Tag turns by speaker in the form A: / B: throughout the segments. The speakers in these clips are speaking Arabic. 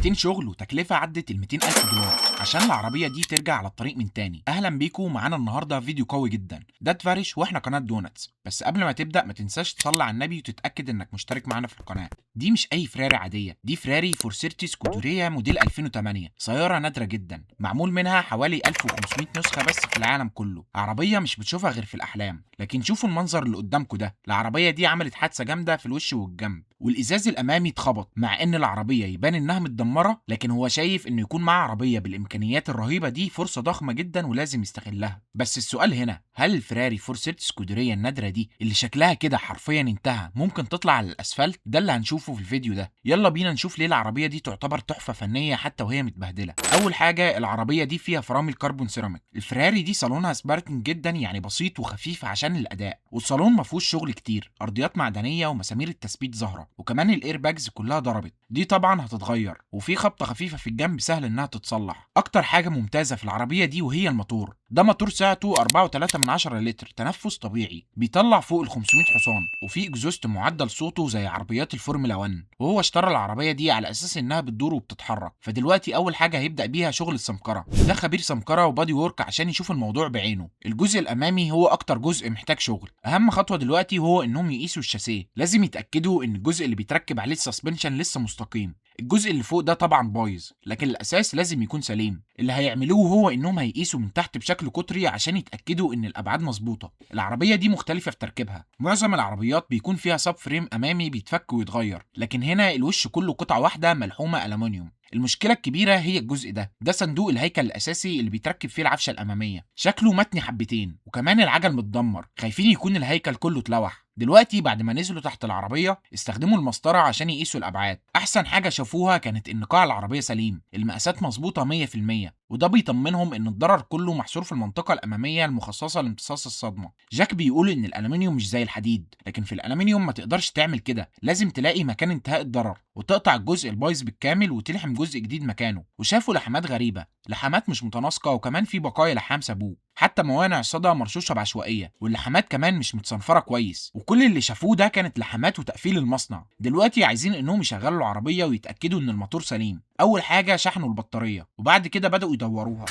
A: سنتين شغل وتكلفة عدت ال 200,000 دولار عشان العربية دي ترجع على الطريق من تاني. أهلا بيكم معانا النهاردة فيديو قوي جدا. ده تفرش وإحنا قناة دونتس، بس قبل ما تبدأ ما تنساش تصلي على النبي وتتأكد إنك مشترك معانا في القناة. دي مش أي فراري عادية، دي فراري فورسيرتي سكودوريا موديل 2008، سيارة نادرة جدا، معمول منها حوالي 1500 نسخة بس في العالم كله. عربية مش بتشوفها غير في الأحلام. لكن شوفوا المنظر اللي قدامكم ده، العربية دي عملت حادثة جامدة في الوش والجنب، والإزاز الأمامي اتخبط، مع إن العربية يبان إنها متدمرة، لكن هو شايف إنه يكون معاه عربية بالإمكانيات الرهيبة دي فرصة ضخمة جدا ولازم يستغلها. بس السؤال هنا، هل الفراري فورسيرتي سكودوريا النادرة دي اللي شكلها كده حرفيا انتهى ممكن تطلع على الأسفلت؟ ده اللي هنشوفه في الفيديو ده. يلا بينا نشوف ليه العربية دي تعتبر تحفة فنية حتى وهي متبهدلة. أول حاجة، العربية دي فيها فرامل كربون سيراميك. الفراري دي صالونها سبارتن جدا، يعني بسيط وخفيف عشان الأداء، والصالون ما فيهوش شغل كتير، أرضيات معدنية ومسامير التثبيت ظاهرة، وكمان الاير باجز كلها ضربت، دي طبعا هتتغير، وفي خبطة خفيفة في الجنب سهل انها تتصلح. اكتر حاجة ممتازة في العربية دي وهي الموتور. ده موتور سعته 4.3 لتر تنفس طبيعي، بيطلع فوق ال 500 حصان، وفي اكزوست معدل صوته زي عربيات الفورمولا 1. وهو اشترى العربية دي على اساس انها بتدور وبتتحرك، فدلوقتي اول حاجة هيبدأ بيها شغل السمكرة. ده خبير سمكرة وبادي وورك عشان يشوف الموضوع بعينه. الجزء الامامي هو اكتر جزء محتاج شغل. اهم خطوة دلوقتي هو انهم يقيسوا الشاسيه، لازم يتأكدوا ان الجزء اللي بيتركب عليه السسبنشن لسه مستقيم. الجزء اللي فوق ده طبعا بايظ، لكن الاساس لازم يكون سليم. اللي هيعملوه هو انهم هيقيسوا من تحت بشكل قطري عشان يتاكدوا ان الابعاد مظبوطه. العربيه دي مختلفه في تركيبها، معظم العربيات بيكون فيها سب فريم امامي بيتفك ويتغير، لكن هنا الوش كله قطعه واحده ملحومه الومنيوم. المشكله الكبيره هي الجزء ده صندوق الهيكل الاساسي اللي بيتركب فيه العفشه الاماميه، شكله متني حبتين، وكمان العجل متدمر، خايفين يكون الهيكل كله اتلوح. دلوقتي بعد ما نزلوا تحت العربيه استخدموا المسطره عشان يقيسوا الابعاد. احسن حاجه شافوها كانت ان قاع العربيه سليم، المقاسات مظبوطه 100%، وده بيطمنهم ان الضرر كله محصور في المنطقه الاماميه المخصصه لامتصاص الصدمه. جاك بيقول ان الالومنيوم مش زي الحديد، لكن في الالومنيوم ما تقدرش تعمل كده، لازم تلاقي مكان انتهاء الضرر وتقطع الجزء البايظ بالكامل وتلحم جزء جديد مكانه. وشافوا لحمات غريبه، لحمات مش متناسقه، وكمان في بقايا لحام سابوه، حتى موانع الصدى مرشوشه بعشوائيه، واللحامات كمان مش متصنفره كويس. وكل اللي شافوه ده كانت لحامات وتقفيل المصنع. دلوقتي عايزين انهم يشغلوا العربيه ويتاكدوا ان الموتور سليم. اول حاجه شحنوا البطاريه، وبعد كده بداوا يدوروها.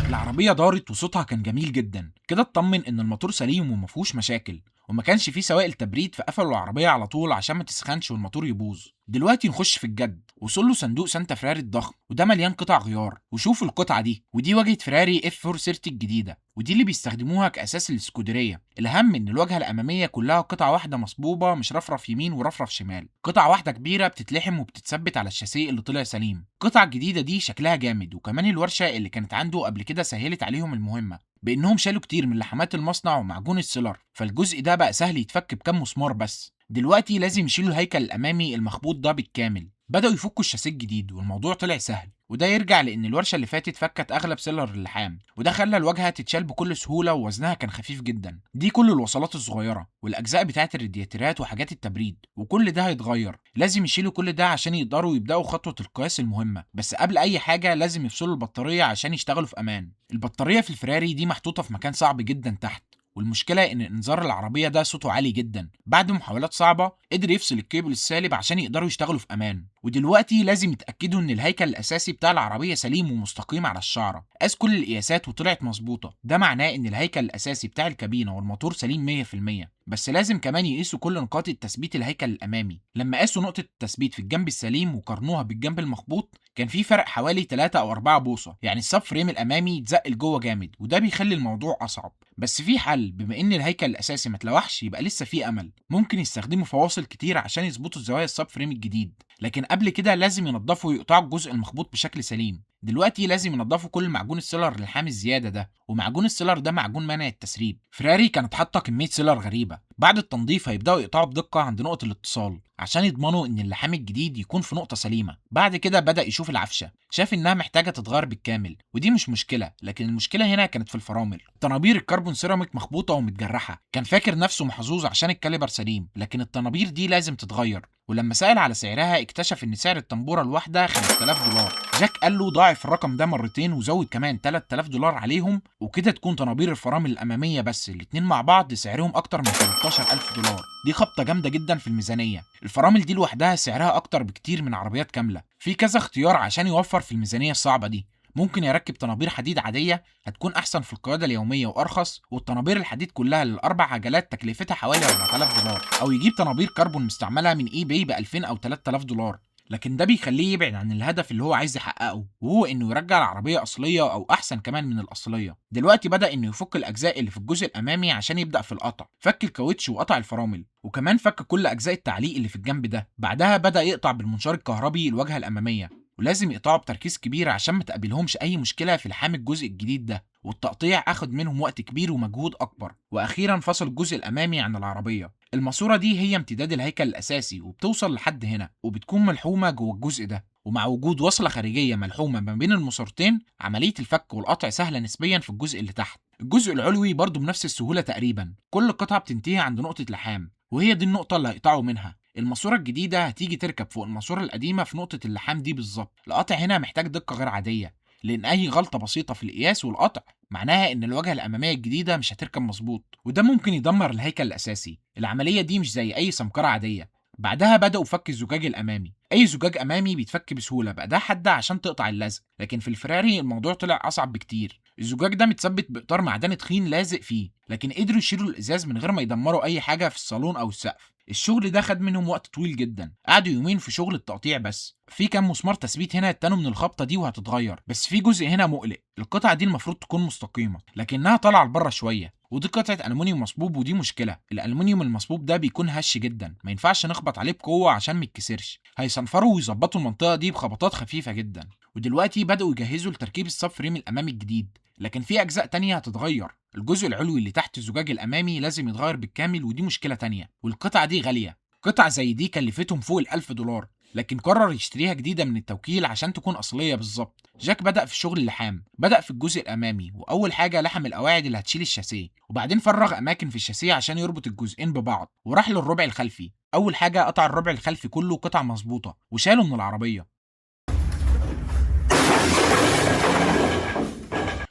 A: العربية دارت وصوتها كان جميل جدا، كده اطمن ان الموتور سليم ومفيهوش مشاكل، وما كانش فيه سوائل تبريد، فقفلوا العربية على طول عشان ما تسخنش والموتور يبوظ. دلوقتي نخش في الجد. وصل له صندوق سانتا فراري الضخم، وده مليان قطع غيار. وشوفوا القطعة دي، ودي واجهة فراري اف 430 الجديدة، ودي اللي بيستخدموها كأساس السكودرية. الأهم إن الواجهة الأمامية كلها قطعة واحدة مصبوبة، مش رفرف يمين ورفرف شمال، قطعة واحدة كبيرة بتتلحم وبتتثبت على الشاسيه اللي طلع سليم. القطعة الجديدة دي شكلها جامد، وكمان الورشة اللي كانت عنده قبل كده سهلت عليهم المهمة بإنهم شالوا كتير من لحمات المصنع ومعجون السيلر، فالجزء ده بقى سهل يتفك بكام مسمار بس. دلوقتي لازم يشيلوا الهيكل الأمامي المخبوط ده بالكامل. بدأوا يفكوا الشاسيه الجديد، والموضوع طلع سهل، وده يرجع لان الورشه اللي فاتت فكت اغلب سيلر اللحام، وده خلى الواجهه تتشال بكل سهوله، ووزنها كان خفيف جدا. دي كل الوصلات الصغيره والاجزاء بتاعه الرادياتورات وحاجات التبريد، وكل ده هيتغير. لازم يشيلوا كل ده عشان يقدروا يبداوا خطوه القياس المهمه. بس قبل اي حاجه لازم يفصلوا البطاريه عشان يشتغلوا في امان. البطاريه في الفراري دي محطوطه في مكان صعب جدا تحت، والمشكلة إن إنذار العربية ده صوته عالي جدا. بعد محاولات صعبة قدر يفصل الكيبل السالب عشان يقدروا يشتغلوا في أمان. ودلوقتي لازم يتأكدوا إن الهيكل الأساسي بتاع العربية سليم ومستقيم على الشعرة. قاس كل القياسات وطلعت مظبوطة، ده معناه إن الهيكل الأساسي بتاع الكابينة والموتور سليم 100%. بس لازم كمان يقيسوا كل نقاط التثبيت الهيكل الأمامي. لما قاسوا نقطة التثبيت في الجنب السليم وقارنوها بالجنب المخبوط، كان في فرق حوالي 3 أو 4 بوصة، يعني السب فريم الأمامي اتزق لجوه جامد، وده بيخلي الموضوع أصعب. بس في حل، بما ان الهيكل الاساسي ما اتلوحش يبقى لسه في امل. ممكن يستخدموا فواصل كتير عشان يظبطوا الزوايا السب فريم الجديد، لكن قبل كده لازم ينضفوا ويقطعوا الجزء المخبوط بشكل سليم. دلوقتي لازم ينضفوا كل معجون السيلر اللحام الزياده ده، ومعجون السيلر ده معجون مانع التسريب. فراري كانت حاطه كميه سيلر غريبه. بعد التنظيف هيبداوا يقطعوا بدقه عند نقطه الاتصال عشان يضمنوا ان اللحام الجديد يكون في نقطه سليمه. بعد كده بدا يشوف العفشه، شاف انها محتاجه تتغير بالكامل، ودي مش مشكله، لكن المشكله هنا كانت في الفرامل. طنابير الكربون سيراميك مخبوطه ومتجرحه. كان فاكر نفسه محظوظ عشان الكاليبر سليم، لكن الطنابير دي لازم تتغير. ولما سأل على سعرها اكتشف ان سعر الطنبوره الواحده $5000. جاك قال له ضاعف الرقم ده مرتين وزود كمان $3000 عليهم، وكده تكون طنابير الفرامل الاماميه بس الاتنين مع بعض سعرهم اكتر من 13000 دولار. دي خبطه جامده جدا في الميزانيه. الفرامل دي لوحدها سعرها اكتر بكتير من عربيات كامله. في كذا اختيار عشان يوفر في الميزانيه الصعبه دي. ممكن يركب طنابير حديد عاديه هتكون احسن في القياده اليوميه وارخص، والطنابير الحديد كلها للاربع عجلات تكلفتها حوالي 4000 دولار، او يجيب طنابير كربون مستعمله من اي باي ب 2000 او 3000 دولار. لكن ده بيخليه يبعد عن الهدف اللي هو عايز يحققه، وهو انه يرجع العربيه اصليه او احسن كمان من الاصليه. دلوقتي بدا انه يفك الاجزاء اللي في الجزء الامامي عشان يبدا في القطع، فك الكاوتش وقطع الفرامل، وكمان فك كل اجزاء التعليق اللي في الجنب ده. بعدها بدا يقطع بالمنشار الكهربي الواجهه الاماميه، ولازم يقطعوا بتركيز كبير عشان ما تقابلهمش اي مشكله في لحام الجزء الجديد ده، والتقطيع اخد منهم وقت كبير ومجهود اكبر. واخيرا فصل الجزء الامامي عن العربيه. الماسوره دي هي امتداد الهيكل الاساسي وبتوصل لحد هنا، وبتكون ملحومه جوه الجزء ده، ومع وجود وصله خارجيه ملحومه ما بين الماسورتين عمليه الفك والقطع سهله نسبيا في الجزء اللي تحت. الجزء العلوي برضه بنفس السهوله تقريبا، كل قطعه بتنتهي عند نقطه لحام، وهي دي النقطه اللي هيقطعوا منها. الماسوره الجديده هتيجي تركب فوق الماسوره القديمه في نقطه اللحام دي بالظبط. القطع هنا محتاج دقه غير عاديه، لان اي غلطه بسيطه في القياس والقطع معناها ان الواجهه الاماميه الجديده مش هتركب مظبوط، وده ممكن يدمر الهيكل الاساسي. العمليه دي مش زي اي سمكره عاديه. بعدها بداوا فك الزجاج الامامي. اي زجاج امامي بيتفك بسهوله بأداة حاده عشان تقطع اللزق، لكن في الفراري الموضوع طلع اصعب بكتير. الزجاج ده متثبت باطار معدني تخين لازق فيه، لكن قدروا يشيلوا الازاز من غير ما يدمروا اي حاجه في الصالون او السقف. الشغل ده خد منهم وقت طويل جدا، قعدوا يومين في شغل التقطيع بس. في كام مسمار تثبيت هنا اتنوا من الخبطه دي وهتتغير، بس في جزء هنا مقلق. القطعه دي المفروض تكون مستقيمه لكنها طالعه لبره شويه، ودي قطعه الومنيوم مصبوب، ودي مشكله. الالومنيوم المصبوب ده بيكون هش جدا، ما ينفعش نخبط عليه بقوه عشان ما يتكسرش. هيصنفروا ويظبطوا المنطقه دي بخبطات خفيفه جدا. ودلوقتي بداوا يجهزوا لتركيب السب فريم الامامي الجديد، لكن في اجزاء تانية هتتغير. الجزء العلوي اللي تحت الزجاج الامامي لازم يتغير بالكامل، ودي مشكله تانية، والقطعه دي غاليه. قطع زي دي كلفتهم فوق ال1000 دولار، لكن قرر يشتريها جديدة من التوكيل عشان تكون أصلية بالظبط. جاك بدأ في شغل اللحام، بدأ في الجزء الأمامي، وأول حاجة لحم القواعد اللي هتشيل الشاسيه، وبعدين فرغ أماكن في الشاسيه عشان يربط الجزئين ببعض، وراح للربع الخلفي. أول حاجة قطع الربع الخلفي كله قطع مظبوطة وشاله من العربية،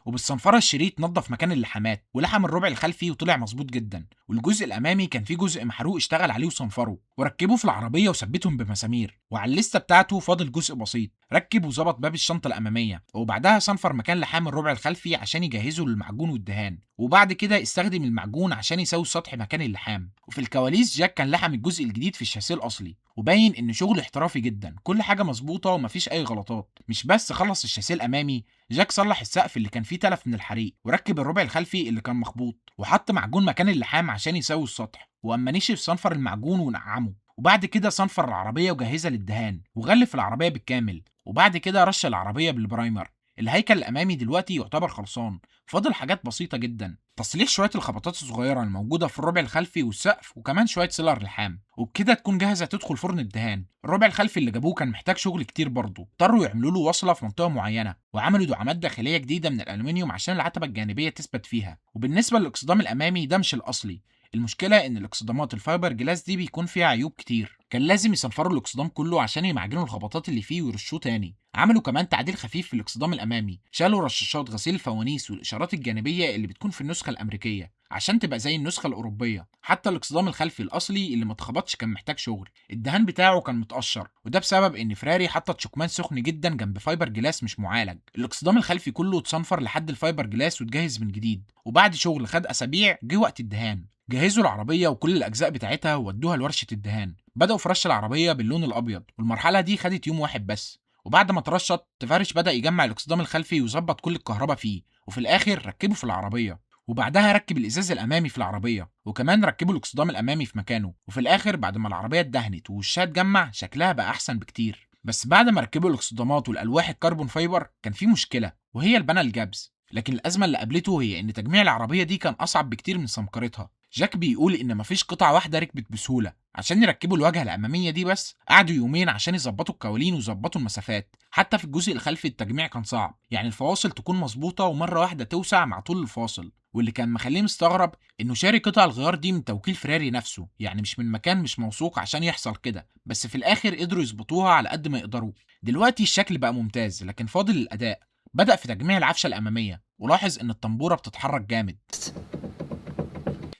A: وبالصنفره الشريط نظف مكان اللحامات ولحم الربع الخلفي وطلع مظبوط جدا. والجزء الامامي كان فيه جزء محروق اشتغل عليه وصنفره وركبه في العربيه وثبتهم بمسامير. وعلى الليسته بتاعته فاضل جزء بسيط، ركب وظبط باب الشنطه الاماميه، وبعدها صنفر مكان لحام الربع الخلفي عشان يجهزه للمعجون والدهان، وبعد كده استخدم المعجون عشان يسوي سطح مكان اللحام. وفي الكواليس جاك كان لحم الجزء الجديد في الشاسيه الاصلي، وباين ان شغل احترافي جدا، كل حاجه مظبوطه ومفيش اي غلطات. مش بس خلص الشاسيه الامامي، جاك صلح السقف اللي كان فيه تلف من الحريق، وركب الربع الخلفي اللي كان مخبوط، وحط معجون مكان اللحام عشان يسوي السطح. واما نشف صنفر المعجون ونعمه، وبعد كده صنفر العربيه وجهزها للدهان، وغلف العربيه بالكامل، وبعد كده رش العربيه بالبرايمر. الهيكل الامامي دلوقتي يعتبر خلصان، فاضل حاجات بسيطه جدا، تصليح شويه الخبطات الصغيره الموجوده في الربع الخلفي والسقف، وكمان شويه سيلر لحام، وبكده تكون جاهزه تدخل فرن الدهان. الربع الخلفي اللي جابوه كان محتاج شغل كتير برضه، اضطروا يعملوا له وصله في منطقه معينه، وعملوا دعامات داخليه جديده من الالومنيوم عشان العتبه الجانبيه تثبت فيها. وبالنسبه للاكسدام الامامي ده مش الاصلي، المشكله ان الاكسدامات الفايبر جلاس دي بيكون فيها عيوب كتير، كان لازم يصنفروا الاكسدام كله عشان يمعجنوا الخبطات اللي فيه ويرشوه تاني. عملوا كمان تعديل خفيف في الاكسدام الامامي، شالوا رشاشات غسيل الفوانيس والاشارات الجانبيه اللي بتكون في النسخه الامريكيه عشان تبقى زي النسخه الاوروبيه. حتى الاكسدام الخلفي الاصلي اللي ما اتخبطش كان محتاج شغل، الدهان بتاعه كان متقشر، وده بسبب ان فراري حطت شكمان سخن جدا جنب فايبر جلاس مش معالج. الاكسدام الخلفي كله اتصنفر لحد الفايبر جلاس واتجهز من جديد، وبعد شغل خد اسابيع جه وقت الدهان. جهزوا العربيه وكل الاجزاء بتاعتها وودوها لورشه الدهان، بداوا في رش العربيه باللون الابيض، والمرحله دي خدت يوم واحد بس. وبعد ما اترشت تفارش بدا يجمع الاكسدام الخلفي ويظبط كل الكهرباء فيه، وفي الاخر ركبه في العربيه. وبعدها ركب الازاز الامامي في العربيه، وكمان ركبوا الاكسدام الامامي في مكانه. وفي الاخر بعد ما العربيه اتدهنت ووشها اتجمع شكلها بقى احسن بكتير. بس بعد ما ركبوا الاكسدامات والالواح الكربون فايبر كان في مشكله، وهي البنا الجبس. لكن الازمه اللي قابلته هي ان تجميع العربيه دي كان اصعب بكتير من سمكرتها. جاك بيقول ان مفيش قطعه واحده ركبت بسهوله، عشان يركبوا الواجهه الاماميه دي بس قعدوا يومين عشان يظبطوا الكوالين ويظبطوا المسافات. حتى في الجزء الخلفي التجميع كان صعب، يعني الفواصل تكون مظبوطه ومره واحده توسع مع طول الفاصل. واللي كان مخليه مستغرب انه شاري قطع الغيار دي من توكيل فراري نفسه، يعني مش من مكان مش موثوق عشان يحصل كده، بس في الاخر قدروا يظبطوها على قد ما يقدروا. دلوقتي الشكل بقى ممتاز، لكن فاضل الاداء. بدأ في تجميع العفشة الأمامية ولاحظ إن الطنبورة بتتحرك جامد.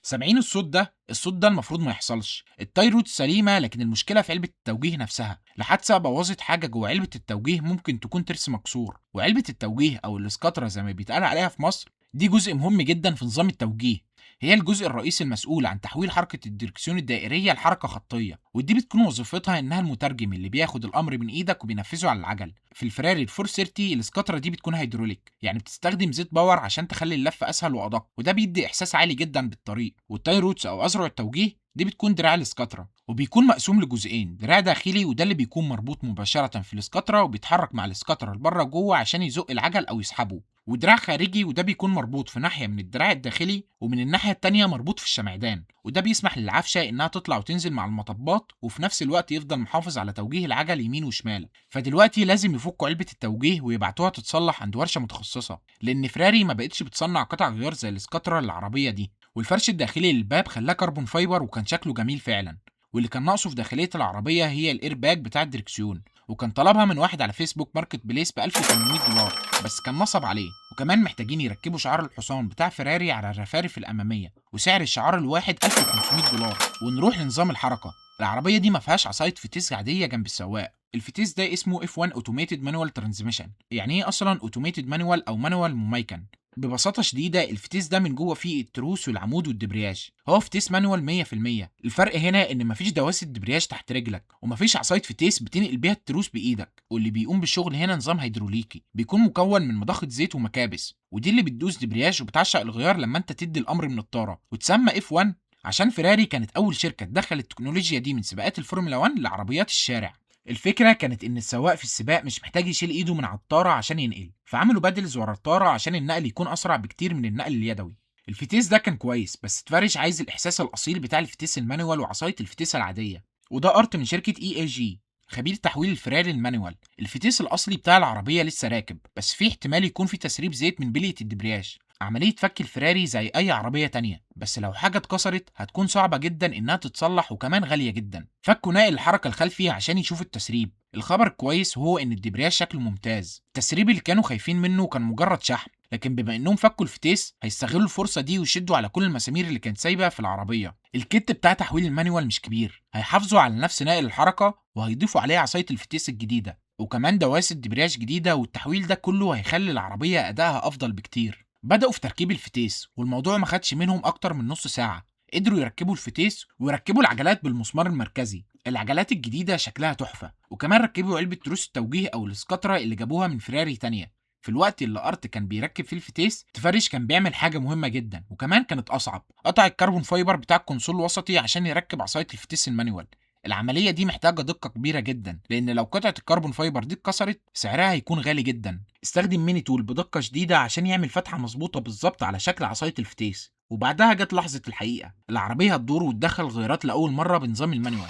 A: سامعين الصوت ده؟ الصوت ده المفروض ما يحصلش. التايروت سليمة، لكن المشكلة في علبة التوجيه نفسها. لحادثة بوظت حاجة جوه علبة التوجيه، ممكن تكون ترس مكسور. وعلبة التوجيه أو الاسكاترا زي ما بيتقال عليها في مصر دي جزء مهم جدا في نظام التوجيه. هي الجزء الرئيسي المسؤول عن تحويل حركة الدركسيون الدائرية لحركة خطية، ودي بتكون وظيفتها إنها المترجم اللي بياخد الأمر من إيدك وبينفذه على العجل. في الفراري 430 الاسكاترا دي بتكون هيدروليك، يعني بتستخدم زيت باور عشان تخلي اللف أسهل وأدق، وده بيدي إحساس عالي جدا بالطريق. والتايروتس أو أذرع التوجيه دي بتكون دراع الاسكاترا، وبيكون مقسوم لجزئين، دراع داخلي وده اللي بيكون مربوط مباشرة في الاسكاترا وبيتحرك مع الاسكاترا لبره جوه عشان يزق العجل أو يسحبه، ودراع خارجي وده بيكون مربوط في ناحية من الدراع الداخلي، ومن الناحية التانية مربوط في الشمعدان، وده بيسمح للعفشة إنها تطلع وتنزل مع المطبات وفي نفس الوقت يفضل محافظ على توجيه العجل يمين وشمال. فدلوقتي لازم يفكوا علبة التوجيه ويبعتوها تتصلح عند ورشة متخصصة، لأن فراري ما بقتش بتصنع قطع غيار زي الاسكاترا العربية دي. والفرش الداخلي للباب خلاه كربون فايبر وكان شكله جميل فعلا. واللي كان ناقصه في داخلية العربية هي الايرباج بتاع الدركسيون، وكان طلبها من واحد على فيسبوك ماركت بليس ب $1800، بس كان نصب عليه. وكمان محتاجين يركبوا شعار الحصان بتاع فراري على الرفارف الأمامية، وسعر الشعار الواحد $1500. ونروح لنظام الحركة. العربية دي ما فيهاش عصاية فتيس عادية جنب السواق. الفتيس ده اسمه F1 Automated Manual Transmission. يعني ايه اصلا Automated Manual او مانوال مميكن؟ ببساطة شديدة الفتيس ده من جوه فيه التروس والعمود والدبرياج، هو فتيس مانوال 100%. الفرق هنا ان مفيش دواسة دبرياج تحت رجلك، ومفيش عصاية فتيس بتنقل بيها التروس بايدك، واللي بيقوم بالشغل هنا نظام هيدروليكي بيكون مكون من مضخة زيت ومكابس، ودي اللي بتدوس دبرياج وبتعشق الغيار لما انت تدي الامر من الطارة، وتسمى F1 عشان فراري كانت اول شركة تدخل التكنولوجيا دي من سباقات الفورمولا 1 لعربيات الشارع. الفكرة كانت إن السواق في السباق مش محتاج يشيل إيده من على الطارة عشان ينقل، فعملوا بادلز ورا الطارة عشان النقل يكون أسرع بكتير من النقل اليدوي. الفتيس ده كان كويس، بس تفارش عايز الإحساس الأصيل بتاع الفتيس المانوال وعصاية الفتيس العادية، وده أرت من شركة EAG خبير تحويل الفراري المانوال. الفتيس الأصلي بتاع العربية لسه راكب، بس في احتمال يكون في تسريب زيت من بلية الدبرياج. عملية فك الفراري زي أي عربية تانية، بس لو حاجة اتكسرت هتكون صعبة جدا إنها تتصلح وكمان غالية جدا. فكوا ناقل الحركة الخلفي عشان يشوف التسريب. الخبر الكويس هو إن الدبرياج شكله ممتاز. التسريب اللي كانوا خايفين منه كان مجرد شحم، لكن بما إنهم فكوا الفتيس هيستغلوا الفرصة دي ويشدوا على كل المسامير اللي كانت سايبة في العربية. الكت بتاع تحويل المانيوال مش كبير، هيحافظوا على نفس نقل الحركة وهيضيفوا عليه عصاية الفتيس الجديدة وكمان دواسة دبرياج جديدة، والتحويل ده كله هيخلي العربية أدائها أفضل بكتير. بدأوا في تركيب الفتيس والموضوع ما خدش منهم أكتر من نص ساعة. قدروا يركبوا الفتيس ويركبوا العجلات بالمسمار المركزي. العجلات الجديدة شكلها تحفة، وكمان ركبوا علبة تروس التوجيه أو الاسكاترا اللي جابوها من فراري تانية. في الوقت اللي أرت كان بيركب فيه الفتيس، تفارش كان بيعمل حاجة مهمة جدا وكمان كانت أصعب، قطع الكربون فايبر بتاع الكونسول الوسطي عشان يركب عصاية الفتيس المانيوال. العملية دي محتاجة دقة كبيرة جدا، لأن لو قطعة الكربون فايبر دي اتكسرت سعرها هيكون غالي جدا. استخدم ميني تول بدقة شديدة عشان يعمل فتحة مظبوطة بالظبط على شكل عصاية الفتيس، وبعدها جت لحظة الحقيقة. العربية هتدور وتدخل غيارات لأول مرة بنظام المانيوال.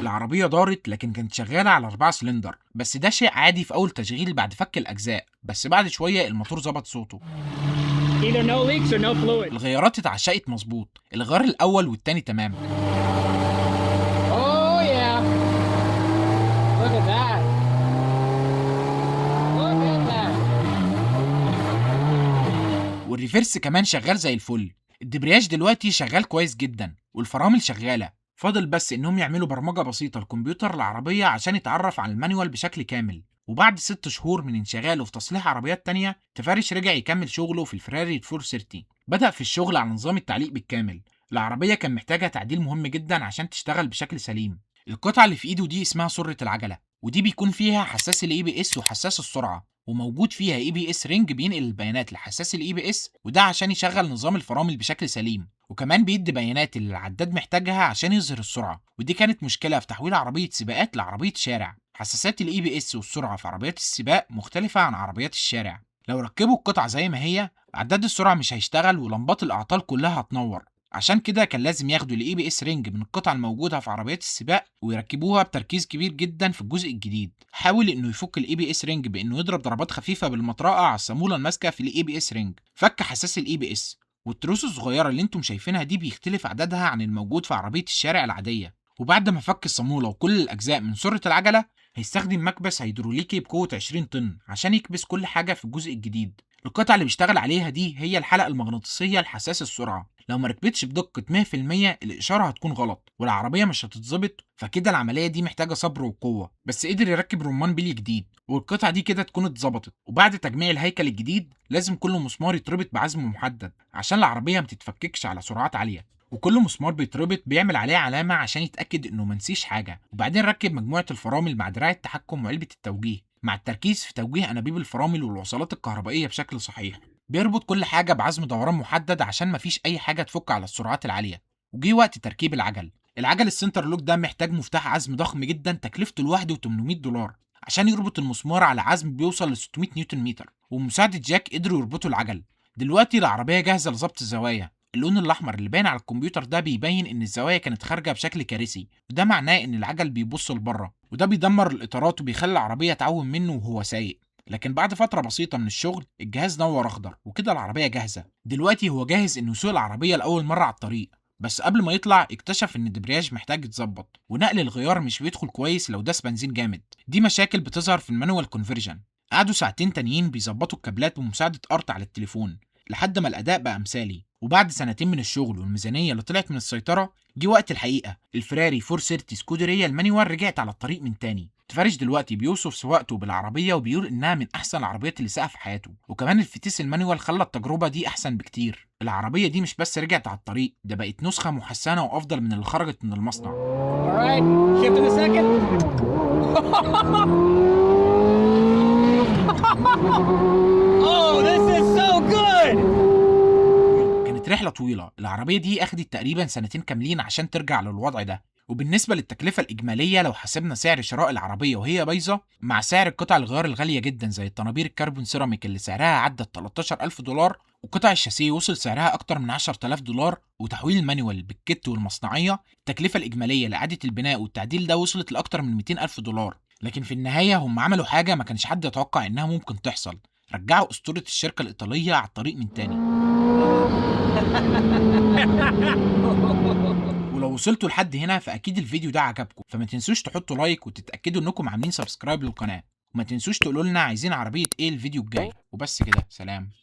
A: العربية دارت، لكن كانت شغالة على 4 سلندر، بس ده شيء عادي في أول تشغيل بعد فك الأجزاء. بس بعد شوية الموتور ظبط صوته.
B: Either no leaks or no fluid.
A: الغيارات اتعشقت مظبوط، الغيار الأول والتاني تمام.
B: Oh yeah. Look at that. Look at that.
A: والريفرس كمان شغال زي الفل. الدبرياج دلوقتي شغال كويس جدا والفرامل شغالة. فاضل بس إنهم يعملوا برمجة بسيطة لكمبيوتر العربية عشان يتعرف على المانيوال بشكل كامل. وبعد 6 شهور من انشغاله في تصليح عربيات تانية، تفارش رجع يكمل شغله في الفراري 430. بدأ في الشغل على نظام التعليق بالكامل. العربية كان محتاجة تعديل مهم جدا عشان تشتغل بشكل سليم. القطعة اللي في ايده دي اسمها سرة العجلة، ودي بيكون فيها حساس الاي بي اس وحساس السرعة، وموجود فيها اي بي اس رينج بينقل البيانات لحساس الاي بي اس، وده عشان يشغل نظام الفرامل بشكل سليم، وكمان بيدي بيانات اللي العداد محتاجها عشان يظهر السرعة. ودي كانت مشكلة في تحويل عربية سباقات لعربية شارع. حساسات الاي بي اس والسرعة في عربيات السباق مختلفة عن عربيات الشارع. لو ركبوا القطعة زي ما هي، عداد السرعة مش هيشتغل ولمبات الأعطال كلها هتنور. عشان كده كان لازم ياخدوا الاي بي اس رينج من القطع الموجوده في عربيات السباق ويركبوها بتركيز كبير جدا في الجزء الجديد. حاول انه يفك الاي بي اس رينج بانه يضرب ضربات خفيفه بالمطرقه على الصاموله الماسكه في الاي بي اس رينج. فك حساس الاي بي اس والتروس الصغيرة اللي انتم شايفينها دي بيختلف عددها عن الموجود في عربية الشارع العادية. وبعد ما فك الصامولة وكل الأجزاء من سرة العجلة، هيستخدم مكبس هيدروليكي بقوة 20 طن عشان يكبس كل حاجة في الجزء الجديد. القطعة اللي بيشتغل عليها دي هي الحلقة المغناطيسية لحساس السرعة، لو ما ركبتش بدقة 100% الإشارة هتكون غلط والعربية مش هتتظبط، فكده العملية دي محتاجة صبر وقوة. بس قدر يركب رمان بيلي جديد، والقطعة دي كده تكون اتظبطت. وبعد تجميع الهيكل الجديد لازم كل مسمار يتربط بعزم محدد عشان العربية ما تتفككش على سرعات عالية، وكل مسمار بيتربط بيعمل عليه علامة عشان يتأكد إنه منسيش حاجة. وبعدين ركب مجموعة الفرامل مع دراع التحكم وعلبة التوجيه، مع التركيز في توجيه أنابيب الفرامل والوصلات الكهربائية بشكل صحيح. بيربط كل حاجة بعزم دوران محدد عشان مفيش أي حاجة تفك على السرعات العالية. وجي وقت تركيب العجل السنتر لوك ده محتاج مفتاح عزم ضخم جدا تكلفته لوحده $800 عشان يربط المسمار على عزم بيوصل ل 600 نيوتن متر، ومساعدة جاك قدروا يربطوا العجل. دلوقتي العربية جاهزة لظبط الزوايا. اللون الأحمر اللي باين على الكمبيوتر ده بيبين إن الزوايا كانت خارجة بشكل كارثي، وده معناه إن العجل بيبص لبره، وده بيدمر الإطارات وبيخلي العربية تعوم منه وهو سايق. لكن بعد فترة بسيطة من الشغل الجهاز نور أخضر، وكده العربية جاهزة. دلوقتي هو جاهز إنه يسوق العربية لأول مرة على الطريق، بس قبل ما يطلع اكتشف إن الدبرياج محتاج يتظبط، ونقل الغيار مش بيدخل كويس لو داس بنزين جامد. دي مشاكل بتظهر في المانوال كونفرجن. قعدوا ساعتين تانيين بيظبطوا الكابلات بمساعدة أرت على التليفون لحد ما الأداء بقى مثالي. وبعد سنتين من الشغل والميزانية اللي طلعت من السيطرة، جه وقت الحقيقة. الفراري 430 سكودرية المانيوال رجعت على الطريق من تاني. تفارش دلوقتي بيوصف سواقته بالعربية وبيقول إنها من أحسن العربيات اللي ساقها في حياته، وكمان الفتيس المانيوال خلى التجربة دي أحسن بكتير. العربية دي مش بس رجعت على الطريق، ده بقت نسخة محسنة وأفضل من اللي خرجت من المصنع.
B: Alright, shift in a second. Oh, this is so good!
A: كانت رحلة طويلة. العربية دي أخدت تقريبا سنتين كاملين عشان ترجع للوضع ده. وبالنسبة للتكلفة الإجمالية لو حسبنا سعر شراء العربية وهي بايظة مع سعر القطع الغيار الغالية جدا زي الطنابير الكربون سيراميك اللي سعرها عدى $13,000، وقطع الشاسيه وصل سعرها أكتر من $10,000، وتحويل المانيوال بالكت والمصنعية، التكلفة الإجمالية لإعادة البناء والتعديل ده وصلت لأكتر من $200,000. لكن في النهاية هم عملوا حاجة ما كانش حد يتوقع إنها ممكن تحصل، رجعوا أسطورة الشركة الإيطالية على الطريق من تاني. ولو وصلتوا لحد هنا فأكيد الفيديو ده عجبكم، فما تنسوش تحطوا لايك وتتأكدوا إنكم عاملين سبسكرايب للقناة، وما تنسوش تقولوا لنا عايزين عربية إيه الفيديو الجاي. وبس كده، سلام.